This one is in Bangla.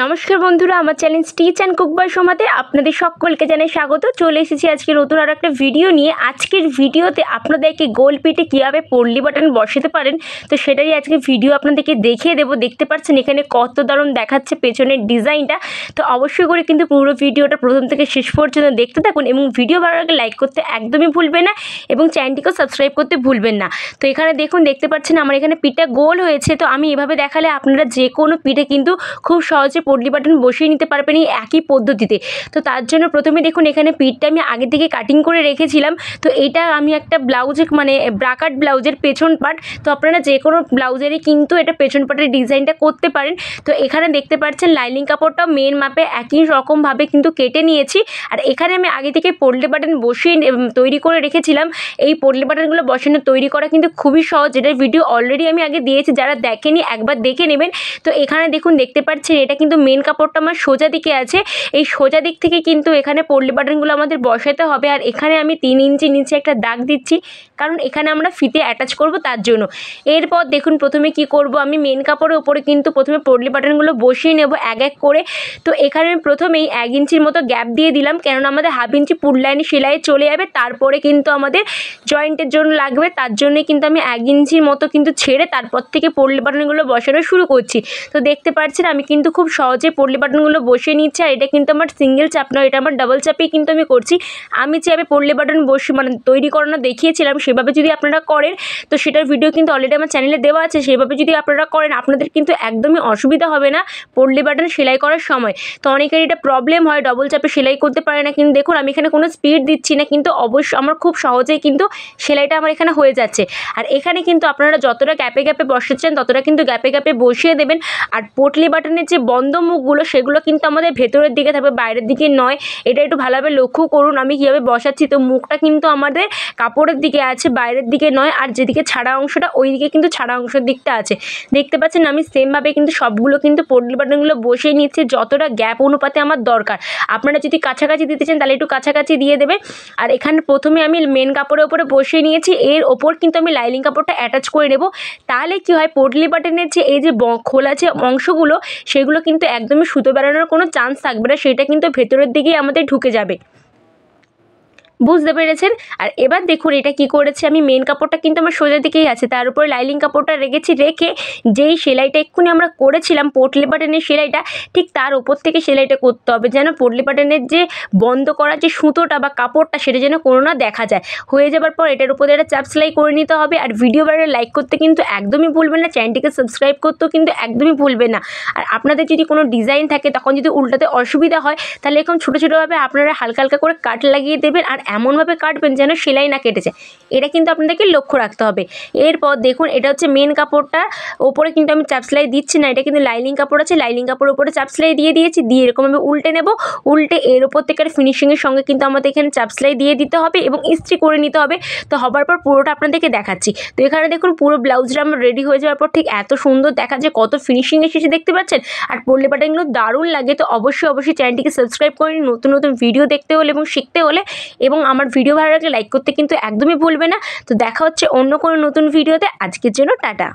নমস্কার বন্ধুরা, আমার channel stitch and cook by সোমাতে আপনাদের সকলকে জানাই স্বাগত। চলে এসেছি আজকে নতুন আর একটা ভিডিও নিয়ে। আজকের ভিডিওতে আপনাদেরকে গোল পিঠে কীভাবে পল্লী বাটন বসাতে পারেন তো সেটাই আজকে ভিডিও আপনাদেরকে দেখিয়ে দেবো। দেখতে পাচ্ছেন এখানে কত দারুণ দেখাচ্ছে পেছনের ডিজাইনটা। তো অবশ্যই করে কিন্তু পুরো ভিডিওটা প্রথম থেকে শেষ পর্যন্ত দেখতে থাকুন এবং ভিডিও ভালো লাগলে লাইক করতে একদমই ভুলবেন না এবং চ্যানেলটিকেও সাবস্ক্রাইব করতে ভুলবেন না। তো এখানে দেখুন, দেখতে পাচ্ছেন আমার এখানে পিঠটা গোল হয়েছে। তো আমি এভাবে দেখালে আপনারা যে কোনো পিঠে কিন্তু খুব সহজে পল্লী বাটন বসিয়ে নিতে পারবেন এই একই পদ্ধতিতে। তো তার জন্য প্রথমে দেখুন এখানে পিঠটা আমি আগে থেকে কাটিং করে রেখেছিলাম। তো এইটা আমি একটা ব্লাউজে মানে ব্রাকাট ব্লাউজের পেছন পার্ট। তো আপনারা যে কোনো ব্লাউজেরই কিন্তু এটা পেছন পার্টের ডিজাইনটা করতে পারেন। তো এখানে দেখতে পাচ্ছেন লাইনিং কাপড়টা মেন মাপে একই রকমভাবে কিন্তু কেটে নিয়েছি। আর এখানে আমি আগে থেকে পল্লী বাটন বসিয়ে তৈরি করে রেখেছিলাম। এই পল্লী বাটনগুলো বসানো তৈরি করা কিন্তু খুবই সহজ। এটার ভিডিও অলরেডি আমি আগে দিয়েছি, যারা দেখেনি একবার দেখে নেবেন। তো এখানে দেখুন, দেখতে পাচ্ছেন এটা কিন্তু মেন কাপড়টা আমার সোজা দিকে আছে। এই সোজা দিক থেকে কিন্তু এখানে পল্লী বাটনগুলো আমাদের বসাতে হবে। আর এখানে আমি 3 ইঞ্চি নিচে একটা দাগ দিচ্ছি, কারণ এখানে আমরা ফিতে অ্যাটাচ করব তার জন্য। এরপর দেখুন প্রথমে কি করব, আমি মেন কাপড়ের উপরে কিন্তু প্রথমে পল্লী বাটনগুলো বসিয়ে নেব এক এক করে। তো এখানে আমি প্রথমেই 1 ইঞ্চির মতো গ্যাপ দিয়ে দিলাম, কেননা আমাদের হাফ ইঞ্চি পুর লাইনে সেলাই চলে যাবে, তারপরে কিন্তু আমাদের জয়েন্টের জন্য লাগবে। তার জন্যই কিন্তু আমি 1 ইঞ্চির মতো কিন্তু ছেড়ে তারপর থেকে পল্লী বাটনগুলো বসানো শুরু করছি। তো দেখতে পাচ্ছেন আমি কিন্তু খুব সহজে পল্লী বাটনগুলো বসিয়ে নিচ্ছি। আর এটা কিন্তু আমার সিঙ্গেল চাপ নয়, এটা আমার ডাবল চাপেই কিন্তু আমি করছি। আমি যেভাবে পল্লী বাটন তৈরি করানো দেখিয়েছিলাম সেভাবে যদি আপনারা করেন, তো সেটার ভিডিও কিন্তু অলরেডি আমার চ্যানেলে দেওয়া আছে। সেভাবে যদি আপনারা করেন আপনাদের কিন্তু একদমই অসুবিধা হবে না পল্লী বাটন সেলাই করার সময়। তো অনেকের এটা প্রবলেম হয়, ডবল চাপে সেলাই করতে পারে না। কিন্তু দেখুন আমি এখানে কোনো স্পিড দিচ্ছি না, কিন্তু অবশ্যই আমার খুব সহজেই কিন্তু সেলাইটা আমার এখানে হয়ে যাচ্ছে। আর এখানে কিন্তু আপনারা যতটা গ্যাপে গ্যাপে বসাচ্ছেন ততটা কিন্তু গ্যাপে গ্যাপে বসিয়ে দেবেন। আর পল্লী বাটনের যে বন্ধ মুখগুলো সেগুলো কিন্তু আমাদের ভেতরের দিকে থাকবে, বাইরের দিকে নয়। এটা একটু ভালোভাবে লক্ষ্য করুন আমি কীভাবে বসাচ্ছি। তো মুখটা কিন্তু আমাদের কাপড়ের দিকে আছে, বাইরের দিকে নয়। আর যেদিকে ছাড়া অংশটা ওই দিকে কিন্তু ছাড়া অংশের দিকটা আছে। দেখতে পাচ্ছেন আমি সেমভাবে কিন্তু সবগুলো কিন্তু পল্লী বাটনগুলো বসিয়ে নিচ্ছি যতটা গ্যাপ অনুপাতে আমার দরকার। আপনারা যদি কাছাকাছি দিতে চান তাহলে একটু কাছাকাছি দিয়ে দেবে। আর এখানে প্রথমে আমি মেন কাপড়ের উপরে বসিয়ে নিয়েছি, এর ওপর কিন্তু আমি লাইনিং কাপড়টা অ্যাটাচ করে নেব। তাহলে কি হয়, পল্লী বাটনের যে এই যে খোলা যে অংশগুলো সেগুলো কিন্তু একদমই সুতো বেরোনোর কোনো চান্স থাকবে না, সেটা কিন্তু ভেতরের দিকেই আমাদের ঢুকে যাবে। বুঝতে পেরেছেন? আর এবার দেখুন এটা কি করেছে, আমি মেন কাপড়টা কিন্তু আমার সোজা দিকেই আছে, তার উপরে লাইনিং কাপড়টা রেখেছি। রেখে যেই সেলাইটা এক্ষুনি আমরা করেছিলাম পল্লী বাটনের সেলাইটা, ঠিক তার উপর থেকে সেলাইটা করতে হবে, যেন পল্লী বাটনের যে বন্ধ করার যে সুতোটা বা কাপড়টা সেটা যেন কোনো না দেখা যায়। হয়ে যাবার পর এটার উপরে একটা চাপ সেলাই করে নিতে হবে। আর ভিডিও বাইরে লাইক করতে কিন্তু একদমই ভুলবেন না, চ্যানেলটিকে সাবস্ক্রাইব করতেও কিন্তু একদমই ভুলবেন না। আর আপনাদের যদি কোনো ডিজাইন থাকে তখন যদি উল্টাতে অসুবিধা হয় তাহলে এরকম ছোটো ছোটোভাবে আপনারা হালকা হালকা করে কাট লাগিয়ে দেবেন। আর এমনভাবে কাটবেন যেন সেলাই না কেটে যায়, এটা কিন্তু আপনাদেরকে লক্ষ্য রাখতে হবে। এরপর দেখুন এটা হচ্ছে মেন কাপড়টা, ওপরে কিন্তু আমি চাপ সেলাই দিচ্ছি না, এটা কিন্তু লাইনিং কাপড় আছে, লাইনিং কাপড়ের উপরে চাপ সেলাই দিয়ে দিয়েছি। দিয়ে এরকমভাবে উল্টে নেব, উল্টে এর ওপর থেকে ফিনিশিংয়ের সঙ্গে কিন্তু আমাদের এখানে চাপ সেলাই দিয়ে দিতে হবে এবং ইস্ত্রি করে নিতে হবে। তো হবার পর পুরোটা আপনাদেরকে দেখাচ্ছি। তো এখানে দেখুন পুরো ব্লাউজটা আমার রেডি হয়ে যাওয়ার পর ঠিক এত সুন্দর দেখাচ্ছে, কত ফিনিশিং এসেছে দেখতে পাচ্ছেন। আর পল্লী বাটনগুলো দারুণ লাগে। তো অবশ্যই চ্যানেলটিকে সাবস্ক্রাইব করে নিন নতুন নতুন ভিডিও দেখতে হলে এবং শিখতে হলে। এবং আমার ভিডিও ভালো লাগলে লাইক করতে কিন্তু একদমই ভুলবে না। তো দেখা হচ্ছে অন্য কোনো নতুন ভিডিওতে। আজকের জন্য টাটা।